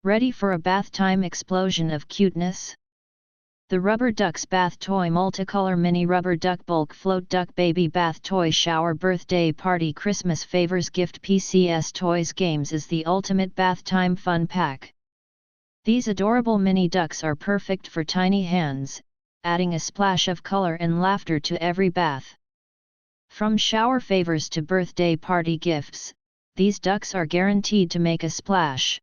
Ready for a bath time explosion of cuteness? The Rubber Ducks Bath Toy Multicolor Mini Rubber Duck Bulk Float Duck Baby Bath Toy Shower Birthday Party Christmas Favors Gift PCS Toys Games is the ultimate bath time fun pack. These adorable mini ducks are perfect for tiny hands, adding a splash of color and laughter to every bath. From shower favors to birthday party gifts, these ducks are guaranteed to make a splash.